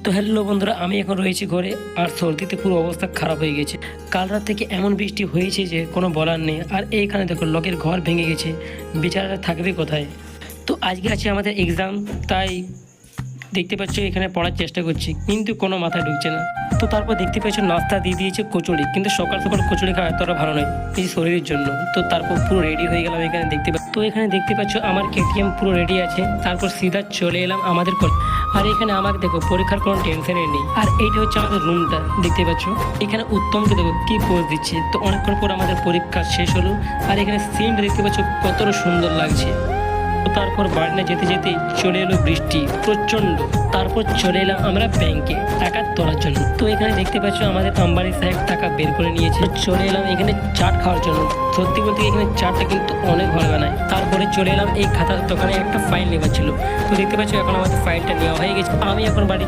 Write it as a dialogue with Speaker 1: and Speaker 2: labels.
Speaker 1: তো হ্যালো বন্ধুরা, আমি এখন রয়েছি ঘরে আর সর্দিতে পুরো অবস্থা খারাপ হয়ে গেছে। কাল রাত থেকে এমন বৃষ্টি হয়েছে যে কোনো বলার নেই। আর এইখানে দেখো লোকের ঘর ভেঙে গেছে, বেচারারা থাকবে কোথায়। তো আজকে আছে আমাদের এক্সাম, তাই দেখতে পাচ্ছ এখানে পড়ার চেষ্টা করছি কিন্তু কোনো মাথায় ঢুকছে না। তো তারপর দেখতে পাচ্ছ নাস্তা দিয়ে দিয়েছে কচুরি, কিন্তু সকাল সকাল কচুরি খাওয়া এতটা ভালো নয় এই শরীরের জন্য। তো তারপর পুরো রেডি হয়ে গেলাম এখানে তো এখানে দেখতে পাচ্ছ আমার কেটিএম পুরো রেডি আছে। তারপর সিধা চলে এলাম আমাদের আর এখানে আমাকে দেখো পরীক্ষার কোনো টেনশনই নেই। আর এইটা হচ্ছে আমাদের রুমটা, দেখতে পাচ্ছ এখানে উত্তমকে দেখো কি পোজ দিচ্ছে। তো অনেকক্ষণ পর আমাদের পরীক্ষা শেষ হলো আর এখানে সিনটা দেখতে পাচ্ছ কতটা সুন্দর লাগছে। তারপর বাড়িতে যেতে যেতে চলে এলো বৃষ্টি প্রচন্ড। তারপর চলে এলাম আমরা ব্যাংকে টাকা তোলার জন্য। তো এখানে দেখতে পাচ্ছ আমাদের আম্বানি সাহেব টাকা বের করে নিয়েছে। চলে এলাম এখানে চাট খাওয়ার জন্য। সত্যি বলতে এখানে চাটটা কিন্তু অনেক ভালো বানায়। তারপরে চলে এলাম এই খাতার দোকানে, একটা ফাইল নেওয়ার ছিল। তো দেখতে পাচ্ছ এখন আমাদের ফাইলটা নেওয়া হয়ে গেছে। আমি এখন বাড়ি